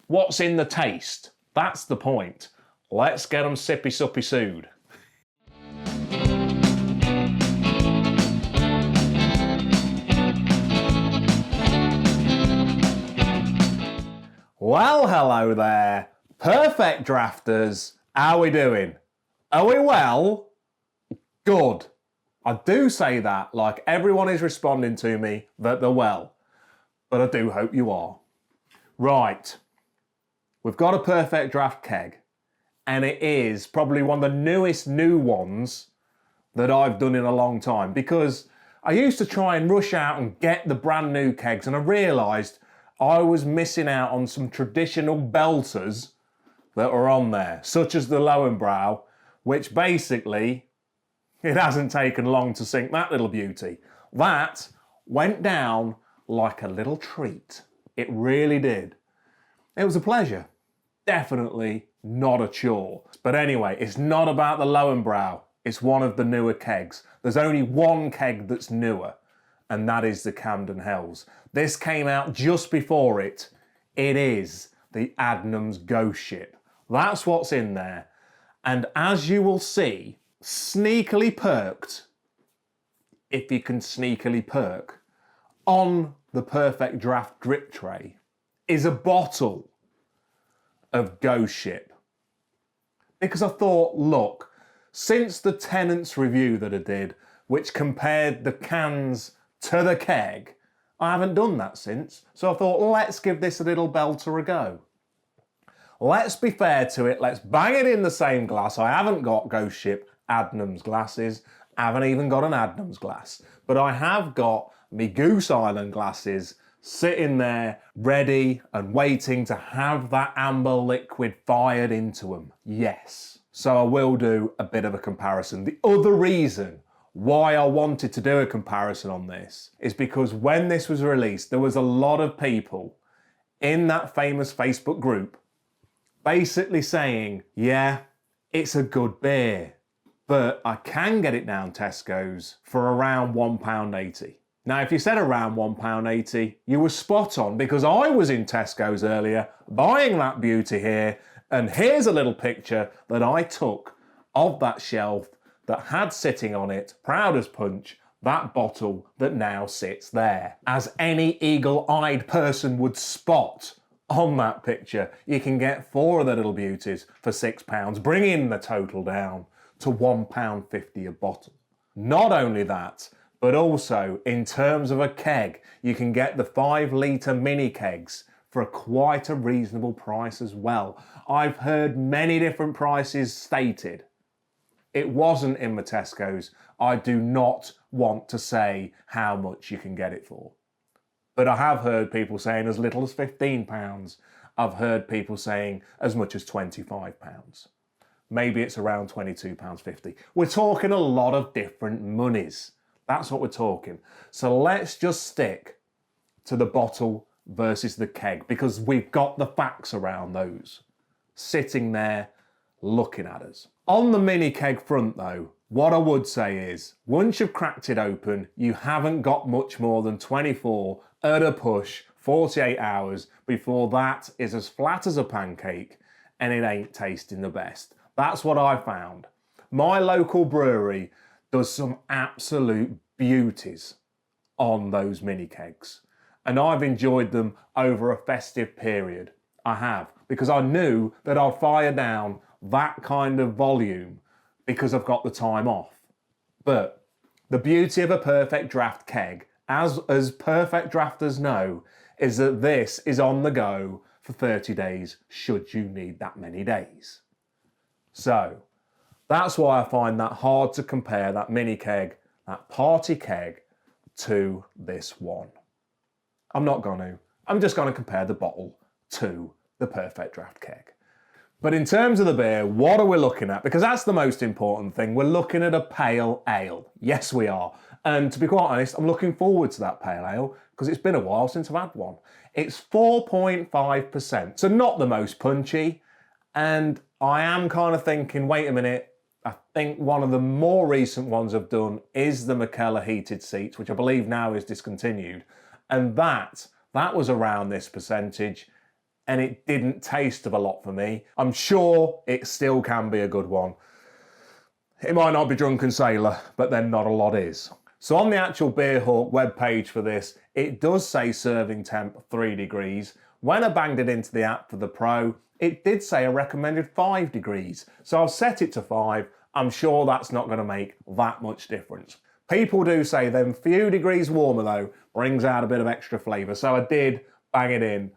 What's in the taste? That's the point. Let's get them sippy suppy sued. Well, hello there. Perfect drafters. How are we doing? Are we well? Good. I do say that like everyone is responding to me that they're well. But I do hope you are. Right. We've got a Perfect Draft Keg. And it is probably one of the newest new ones that I've done in a long time. Because I used to try and rush out and get the brand new kegs. And I realised I was missing out on some traditional belters that are on there, such as the Lowenbrau, which basically, it hasn't taken long to sink that little beauty. That went down like a little treat. It really did. It was a pleasure. Definitely not a chore. But anyway, it's not about the Lowenbrau. It's one of the newer kegs. There's only one keg that's newer, and that is the Camden Hells. This came out just before it. It is the Adnams Ghost Ship. That's what's in there. And as you will see, sneakily perked, if you can sneakily perk, on the Perfect Draft drip tray is a bottle of Ghost Ship. Because I thought, look, since the Tenants review that I did, which compared the cans to the keg, I haven't done that since. So I thought, let's give this a little belter a go. Let's be fair to it. Let's bang it in the same glass. I haven't got Ghost Ship Adnams glasses. I haven't even got an Adnams glass. But I have got me Goose Island glasses sitting there ready and waiting to have that amber liquid fired into them. Yes. So I will do a bit of a comparison. The other reason why I wanted to do a comparison on this is because when this was released, there was a lot of people in that famous Facebook group basically saying, yeah, it's a good beer, but I can get it down Tesco's for around £1.80. Now, if you said around £1.80, you were spot on, because I was in Tesco's earlier buying that beauty here, and here's a little picture that I took of that shelf that had sitting on it, proud as punch, that bottle that now sits there. As any eagle-eyed person would spot on that picture, you can get 4 of the little beauties for £6, bringing the total down to £1.50 a bottle. Not only that, but also in terms of a keg, you can get the 5-litre mini kegs for quite a reasonable price as well. I've heard many different prices stated. It wasn't in my Tesco's. I do not want to say how much you can get it for. But I have heard people saying as little as £15. I've heard people saying as much as £25. Maybe it's around £22.50. We're talking a lot of different monies. That's what we're talking. So let's just stick to the bottle versus the keg, because we've got the facts around those sitting there looking at us. On the mini keg front though, what I would say is, once you've cracked it open, you haven't got much more than 24 at a push, 48 hours before that is as flat as a pancake and it ain't tasting the best. That's what I found. My local brewery does some absolute beauties on those mini kegs, and I've enjoyed them over a festive period. I have, because I knew that I'll fire down that kind of volume because I've got the time off. But the beauty of a Perfect Draft keg, as Perfect Drafters know, is that this is on the go for 30 days should you need that many days. So that's why I find that hard to compare that mini keg, that party keg, to this one. I'm not going to. I'm just going to compare the bottle to the Perfect Draft keg. But in terms of the beer, what are we looking at? Because that's the most important thing. We're looking at a pale ale. Yes, we are. And to be quite honest, I'm looking forward to that pale ale because it's been a while since I've had one. It's 4.5%, so not the most punchy. And I am kind of thinking, wait a minute, I think one of the more recent ones I've done is the McKellar heated seats, which I believe now is discontinued. And that was around this percentage. and it didn't taste of a lot for me. I'm sure it still can be a good one. It might not be Drunken Sailor, but then not a lot is. So on the actual Beerhawk webpage for this, it does say serving temp 3 degrees. When I banged it into the app for the Pro, it did say a recommended 5 degrees. So I've set it to 5. I'm sure that's not going to make that much difference. People do say them few degrees warmer though brings out a bit of extra flavour. So I did bang it in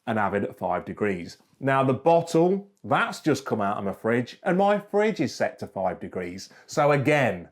and have it at 5 degrees. Now the bottle, that's just come out of my fridge and my fridge is set to 5 degrees. So again,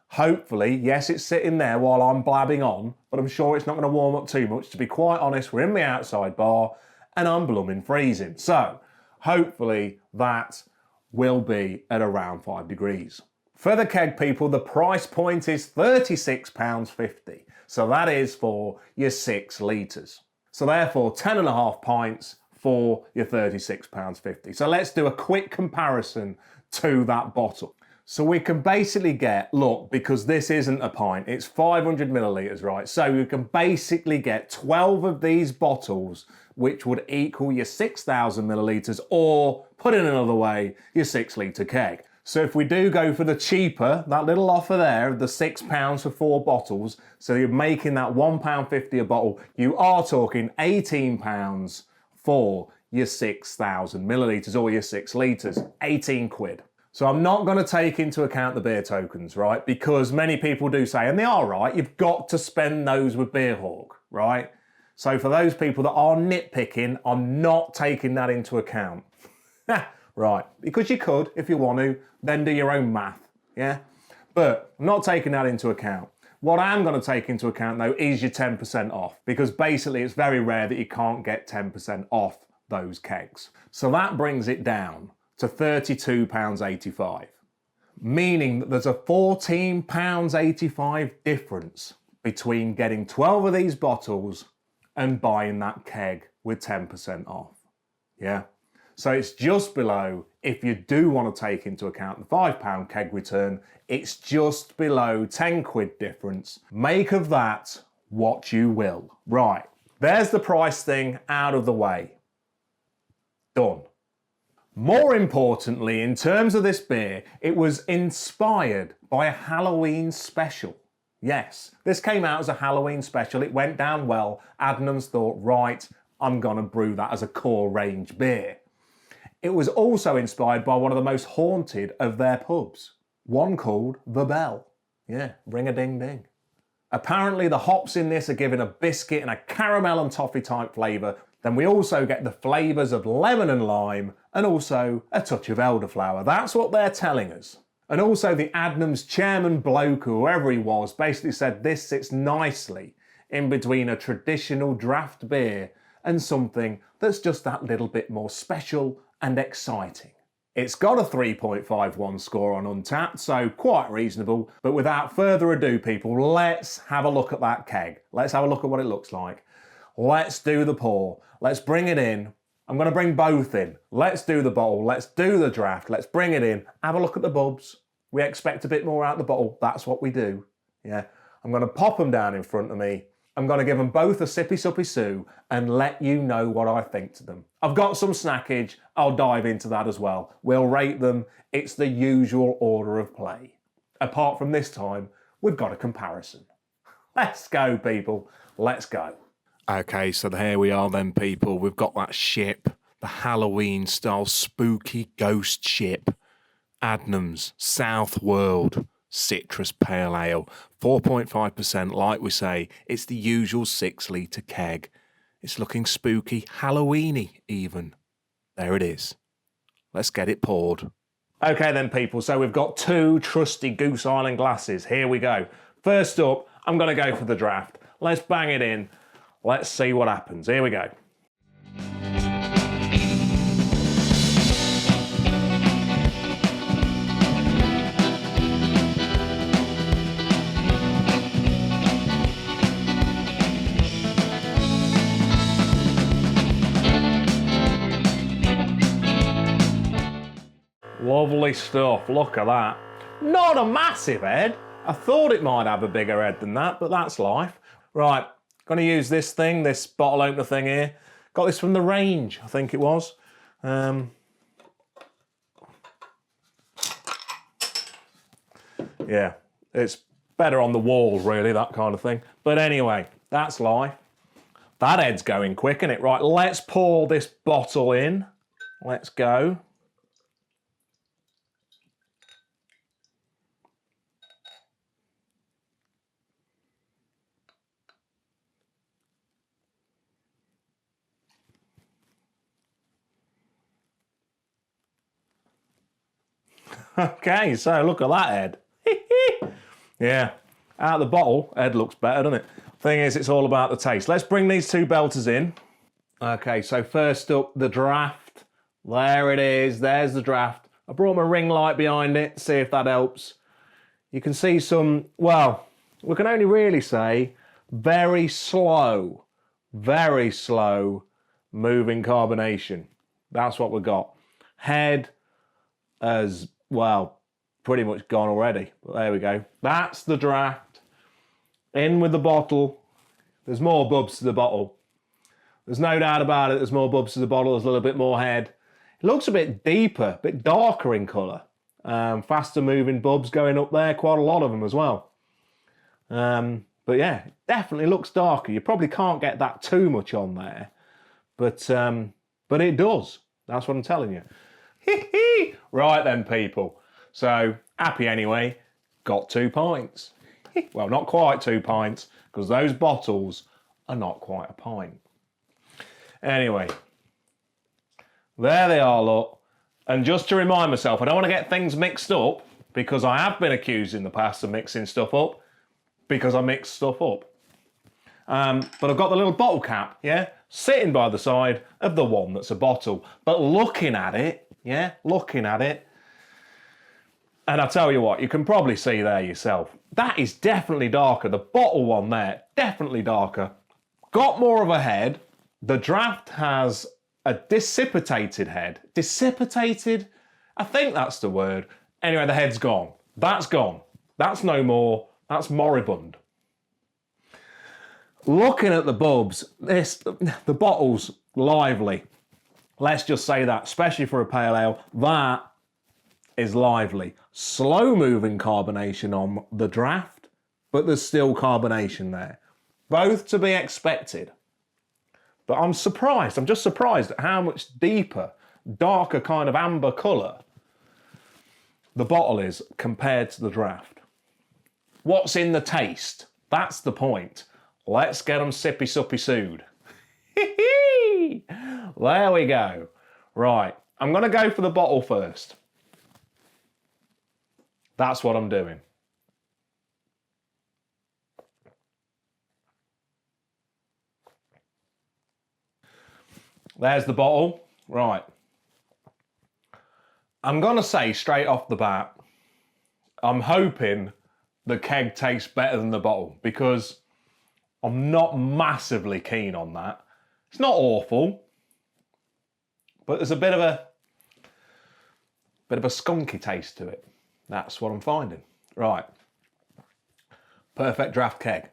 hopefully, yes, it's sitting there while I'm blabbing on, but I'm sure it's not going to warm up too much. To be quite honest, we're in the outside bar and I'm blooming freezing. So hopefully that will be at around 5 degrees. For the keg, people, the price point is £36.50. So that is for your 6 litres. So therefore, 10.5 pints for your £36.50. So let's do a quick comparison to that bottle. So we can basically get, look, because this isn't a pint, it's 500 millilitres, right? So you can basically get 12 of these bottles, which would equal your 6,000 millilitres, or put in another way, your 6 litre keg. So if we do go for the cheaper, that little offer there, the £6 for 4 bottles, so you're making that £1.50 a bottle, you are talking £18 for your 6,000 millilitres or your 6 litres, 18 quid. So I'm not going to take into account the beer tokens, right? Because many people do say, and they are right, you've got to spend those with Beerhawk, right? So for those people that are nitpicking, I'm not taking that into account. Right, because you could, if you want to, then do your own math, yeah? But I'm not taking that into account. What I am going to take into account, though, is your 10% off, because basically it's very rare that you can't get 10% off those kegs. So that brings it down to £32.85, meaning that there's a £14.85 difference between getting 12 of these bottles and buying that keg with 10% off, yeah? So it's just below, if you do want to take into account the £5 keg return, it's just below 10 quid difference. Make of that what you will. Right, there's the price thing out of the way. Done. More importantly, in terms of this beer, it was inspired by a Halloween special. Yes, this came out as a Halloween special. It went down well. Adnams thought, right, I'm gonna brew that as a core range beer. It was also inspired by one of the most haunted of their pubs, one called The Bell. Yeah, ring-a-ding-ding. Apparently the hops in this are given a biscuit and a caramel and toffee type flavour. Then we also get the flavours of lemon and lime and also a touch of elderflower. That's what they're telling us. And also the Adnams chairman bloke, whoever he was, basically said this sits nicely in between a traditional draft beer and something that's just that little bit more special and exciting. It's got a 3.51 score on Untapped, so quite reasonable. But without further ado, people, let's have a look at that keg. Let's have a look at what it looks like. Let's do the pour. Let's bring it in. I'm going to bring both in. Let's do the bottle. Let's do the draft. Let's bring it in. Have a look at the bubs. We expect a bit more out of the bottle. That's what we do. Yeah. I'm going to pop them down in front of me. I'm going to give them both a sippy suppy sue and let you know what I think to them. I've got some snackage. I'll dive into that as well. We'll rate them. It's the usual order of play. Apart from this time, we've got a comparison. Let's go, people. Let's go. Okay, so here we are then, people. We've got that ship, the Halloween-style spooky ghost ship. Adnams South World Citrus Pale Ale. 4.5%, like we say. It's the usual 6 litre keg. It's looking spooky, Halloweeny even. There it is. Let's get it poured. Okay then, people, so we've got 2 trusty Goose Island glasses. Here we go. First up, I'm going to go for the draft. Let's bang it in. Let's see what happens. Here we go. Lovely stuff, look at that. Not a massive head. I thought it might have a bigger head than that, but that's life. Right, gonna use this thing, this bottle opener thing here. Got this from the range, I think it was. Yeah, it's better on the wall, really, that kind of thing. But anyway, that's life. That head's going quick, isn't it? Right, let's pour this bottle in. Let's go. Okay, so look at that head. Yeah, out of the bottle, head looks better, doesn't it? Thing is, it's all about the taste. Let's bring these two belters in. Okay, so first up, the draft. There it is, there's the draft. I brought my ring light behind it, see if that helps. You can see some, well, we can only really say very slow moving carbonation. That's what we got. Head has, well, pretty much gone already. But there we go. That's the draft. In with the bottle. There's more bubs to the bottle. There's no doubt about it. There's more bubs to the bottle. There's a little bit more head. It looks a bit deeper, a bit darker in colour. Faster moving bubs going up there. Quite a lot of them as well. But yeah, it definitely looks darker. You probably can't get that too much on there. But it does. That's what I'm telling you. Right then, people. So, happy anyway. Got 2 pints. Well, not quite 2 pints, because those bottles are not quite a pint. Anyway, there they are, look. And just to remind myself, I don't want to get things mixed up, because I have been accused in the past of mixing stuff up, because I mix stuff up. But I've got the little bottle cap, yeah, sitting by the side of the one that's a bottle. But looking at it, yeah, looking at it, and I tell you what, you can probably see there yourself. That is definitely darker. The bottle one there, definitely darker. Got more of a head. The draft has a dissipated head. Dissipated? I think that's the word. Anyway, the head's gone. That's gone. That's no more. That's moribund. Looking at the bubs, the bottle's lively. Let's just say that, especially for a pale ale, that is lively. Slow moving carbonation on the draft, but there's still carbonation there. Both to be expected. But I'm surprised, I'm just surprised at how much deeper, darker kind of amber colour the bottle is compared to the draft. What's in the taste? That's the point. Let's get them sippy suppy sued. There we go. Right, I'm going to go for the bottle first. That's what I'm doing. There's the bottle. Right. I'm going to say straight off the bat, I'm hoping the keg tastes better than the bottle, because I'm not massively keen on that. It's not awful, but there's a bit of a skunky taste to it. That's what I'm finding. Right. Perfect Draft Keg.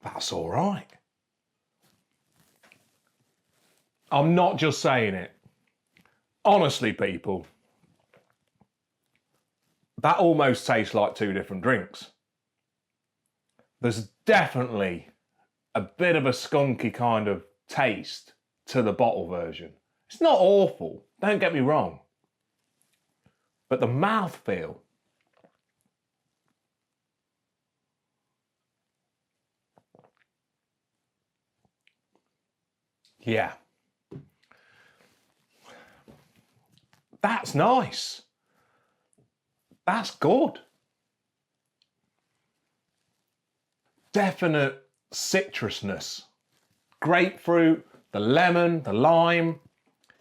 That's all right. I'm not just saying it. Honestly, people, that almost tastes like 2 different drinks. There's definitely a bit of a skunky kind of taste to the bottle version. It's not awful, don't get me wrong. But the mouthfeel, yeah. That's nice. That's good. Definite citrusness. Grapefruit, the lemon, the lime.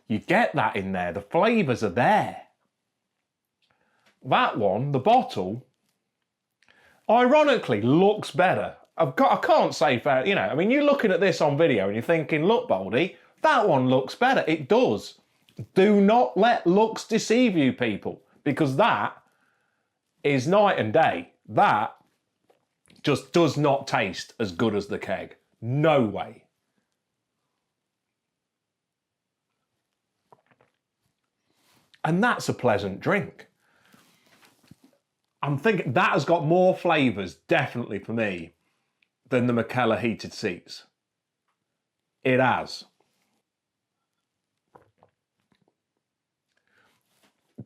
You get that in there. The flavours are there. That one, the bottle, ironically looks better. I can't say fair, you know, I mean, you're looking at this on video and you're thinking, look, Baldy, That one looks better. It does. Do not let looks deceive you, people, because that is night and day. That just does not taste as good as the keg. No way. And that's a pleasant drink. I'm thinking that has got more flavours, definitely for me, than the McKellar heated seats. It has.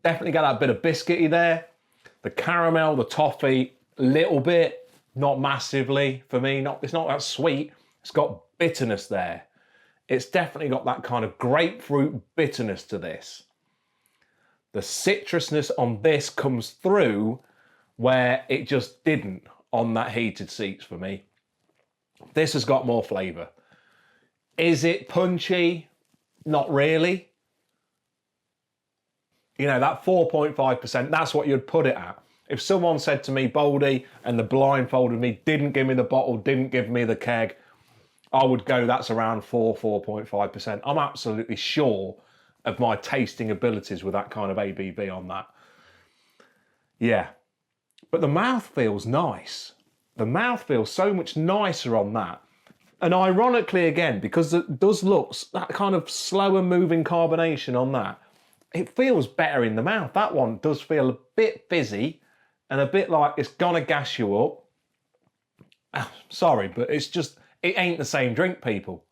Definitely got that bit of biscuity there. The caramel, the toffee, little bit, not massively for me. It's not that sweet. It's got bitterness there. It's definitely got that kind of grapefruit bitterness to this. The citrusness on this comes through where it just didn't on that heated seats for me. This has got more flavour. Is it punchy? Not really. You know, that 4.5%, that's what you'd put it at. If someone said to me, Baldy, and the blindfolded me, didn't give me the bottle, didn't give me the keg, I would go, that's around 4.5%. I'm absolutely sure of my tasting abilities with that kind of ABV on that. Yeah. But the mouth feels nice. The mouth feels so much nicer on that. And ironically, again, because it does look that kind of slower moving carbonation on that, it feels better in the mouth. That one does feel a bit fizzy and a bit like it's gonna gas you up. Sorry, but it's just, it ain't the same drink, people.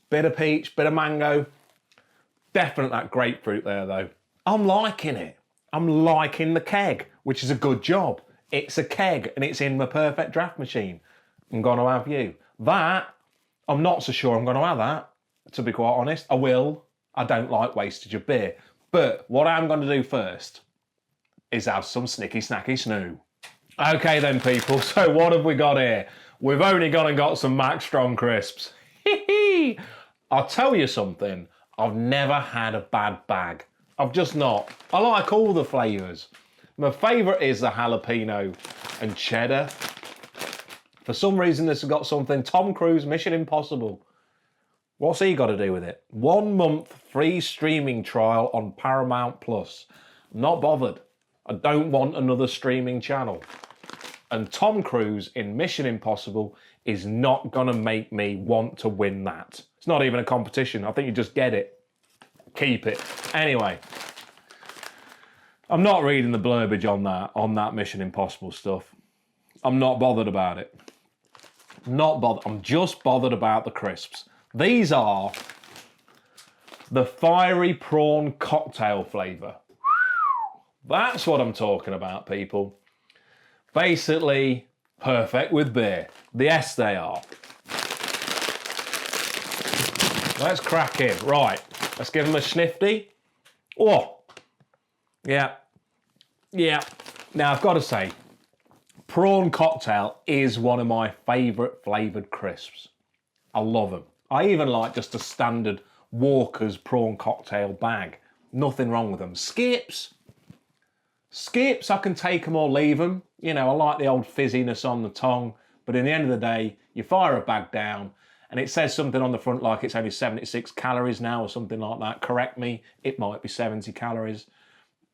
Bit of peach, bit of mango. Definite that grapefruit there, though. I'm liking it. I'm liking the keg, which is a good job. It's a keg and it's in my perfect draft machine. I'm gonna have you. That, I'm not so sure I'm gonna have that, to be quite honest. I will. I don't like wastage of beer. But what I'm gonna do first is have some snicky snacky snoo. Okay then, people, so what have we got here? We've only gone and got some Max Strong crisps. I'll tell you something, I've never had a bad bag. I've just not. I like all the flavours. My favourite is the jalapeno and cheddar. For some reason, this has got something. Tom Cruise, Mission Impossible. What's he got to do with it? 1 month free streaming trial on Paramount Plus. Not bothered. I don't want another streaming channel. And Tom Cruise in Mission Impossible is not going to make me want to win that. It's not even a competition. I think you just get it. Keep it. Anyway, I'm not reading the blurbage on that Mission Impossible stuff. I'm not bothered about it. Not bothered. I'm just bothered about the crisps. These are the fiery prawn cocktail flavour. That's what I'm talking about, people. Basically, perfect with beer. Yes, they are. Let's crack in. Right, let's give them a snifty. Oh, yeah. Yeah. Now, I've got to say, prawn cocktail is one of my favourite flavoured crisps. I love them. I even like just a standard Walker's prawn cocktail bag. Nothing wrong with them. Skips, I can take them or leave them. You know, I like the old fizziness on the tongue, but in the end of the day, you fire a bag down and it says something on the front like it's only 76 calories now or something like that. Correct me, it might be 70 calories.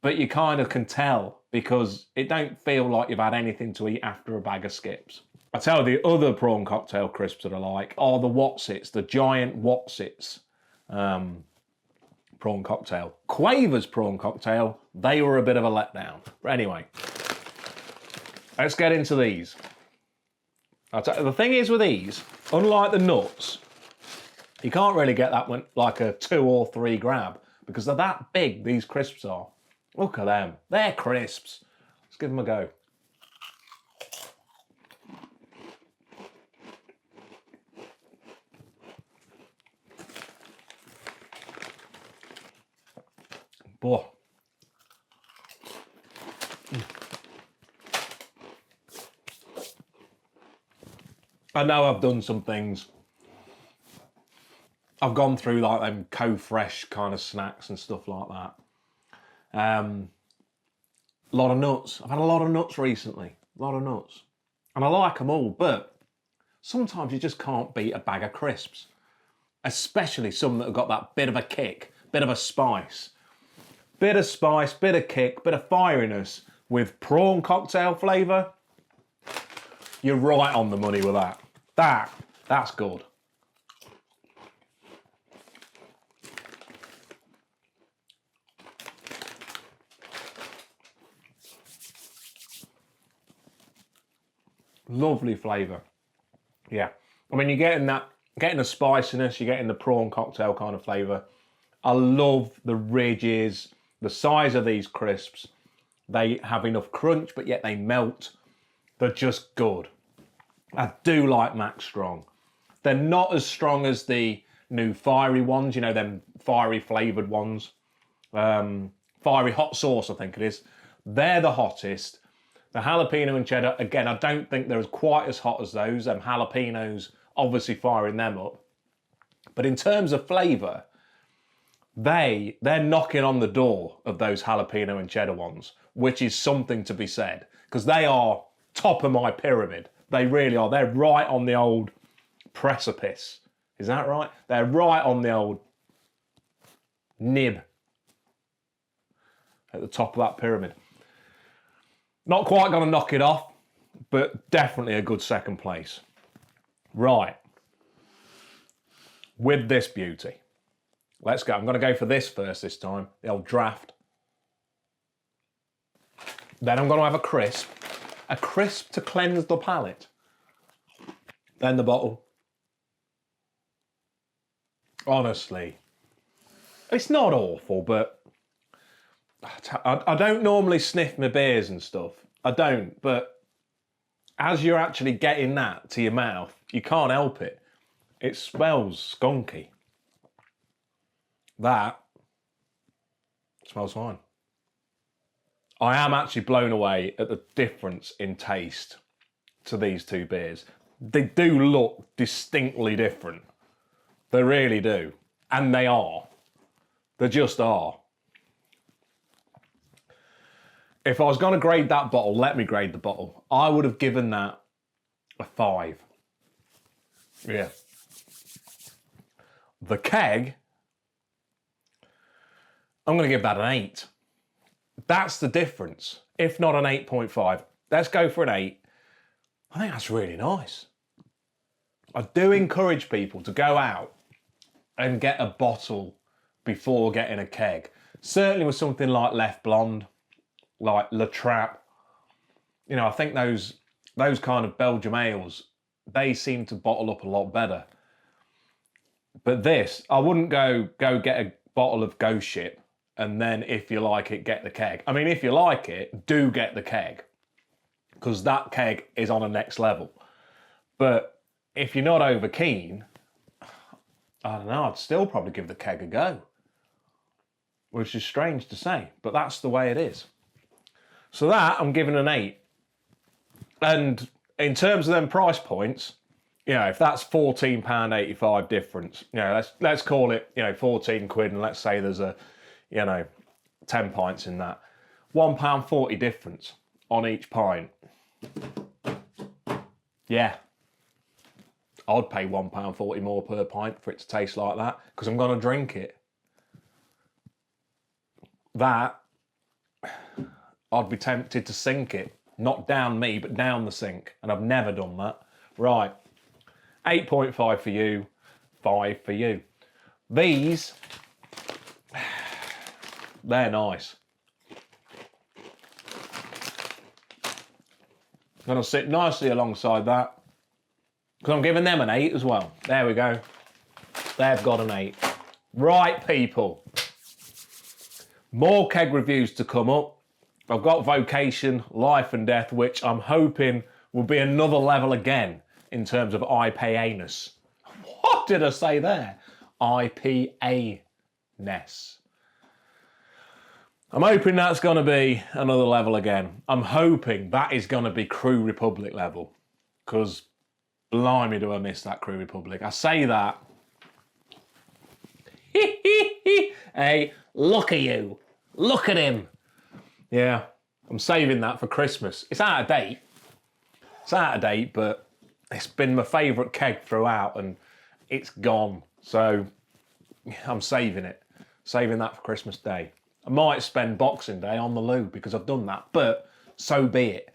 But you kind of can tell because it don't feel like you've had anything to eat after a bag of skips. I tell you, the other prawn cocktail crisps that I like are the Watsits, the giant Watsits prawn cocktail. Quaver's prawn cocktail, they were a bit of a letdown. But anyway, let's get into these. The thing is with these, unlike the nuts, you can't really get that one like a 2 or 3 grab because they're that big, these crisps are. Look at them, they're crisps. Let's give them a go. Boy. I know I've done some things. I've gone through like them co-fresh kind of snacks and stuff like that. A lot of nuts. I've had a lot of nuts recently. A lot of nuts. And I like them all, but sometimes you just can't beat a bag of crisps. especially some that have got that bit of a kick, bit of a spice. Bit of spice, bit of kick, bit of fieriness with prawn cocktail flavour. You're right on the money with that. That's good. Lovely flavour. Yeah. I mean, you're getting the spiciness, you're getting the prawn cocktail kind of flavour. I love the ridges, the size of these crisps. They have enough crunch, but yet they melt. They're just good. I do like Max Strong. They're not as strong as the new fiery ones, you know, them fiery flavoured ones. Fiery hot sauce, I think it is. They're the hottest. The jalapeno and cheddar, again, I don't think they're quite as hot as those. Jalapenos, obviously firing them up. But in terms of flavour, they're knocking on the door of those jalapeno and cheddar ones, which is something to be said, because they are top of my pyramid. They really are. They're right on the old precipice. Is that right? They're right on the old nib at the top of that pyramid. Not quite going to knock it off, but definitely a good second place. Right. With this beauty. Let's go. I'm going to go for this first this time. The old draft. Then I'm going to have a crisp. A crisp to cleanse the palate. Then the bottle. Honestly. It's not awful, but I don't normally sniff my beers and stuff. I don't, but as you're actually getting that to your mouth, you can't help it. It smells skunky. That smells fine. I am actually blown away at the difference in taste to these two beers. They do look distinctly different. They really do. And they are. They just are. If I was going to grade that bottle, let me grade the bottle. I would have given that a 5. Yeah. The keg, I'm going to give that an 8. That's the difference, if not an 8.5. Let's go for an 8. I think that's really nice. I do encourage people to go out and get a bottle before getting a keg. Certainly with something like Left Blonde, like La Trappe. You know, I think those kind of Belgium ales, they seem to bottle up a lot better. But this, I wouldn't go get a bottle of Ghost Ship and then if you like it, get the keg. I mean, if you like it, do get the keg, because that keg is on a next level. But if you're not over keen, I don't know, I'd still probably give the keg a go. Which is strange to say, but that's the way it is. So that, I'm giving an 8. And in terms of them price points, you know, if that's £14.85 difference, you know, let's call it, you know, 14 quid, and let's say there's a, you know, 10 pints in that. £1.40 difference on each pint. Yeah. I'd pay £1.40 more per pint for it to taste like that, because I'm going to drink it. That, I'd be tempted to sink it. Not down me, but down the sink. And I've never done that. Right. 8.5 for you, 5 for you. These, they're nice. Gonna sit nicely alongside that, because I'm giving them an 8 as well. There we go. They've got an 8. Right, people. More keg reviews to come up. I've got Vocation, Life and Death, which I'm hoping will be another level again in terms of IPA-ness. What did I say there? IPA-ness. I'm hoping that's going to be another level again. I'm hoping that is going to be Crew Republic level, because blimey do I miss that Crew Republic. I say that. Hey, look at you. Look at him. Yeah, I'm saving that for Christmas. It's out of date. It's out of date, but it's been my favourite keg throughout, and it's gone. So I'm saving it. Saving that for Christmas Day. I might spend Boxing Day on the loo because I've done that, but so be it.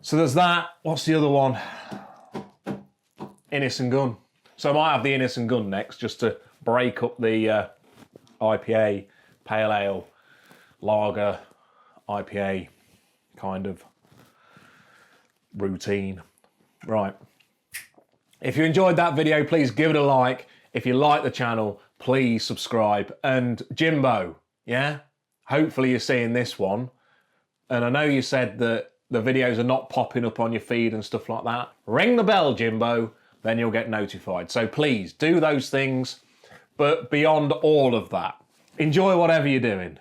So there's that. What's the other one? Innis and Gunn. So I might have the Innis and Gunn next just to break up the IPA, Pale Ale, Lager, IPA kind of routine. Right. If you enjoyed that video, please give it a like. If you like the channel, please subscribe. And Jimbo, yeah? Hopefully you're seeing this one. And I know you said that the videos are not popping up on your feed and stuff like that. Ring the bell, Jimbo, then you'll get notified. So please do those things. But beyond all of that, enjoy whatever you're doing.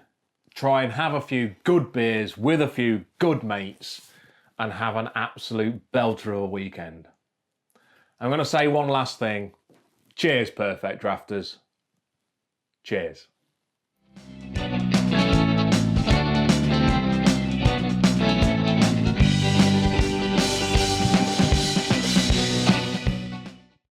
Try and have a few good beers with a few good mates and have an absolute belter of a weekend. I'm going to say one last thing. Cheers, Perfect Drafters. Cheers.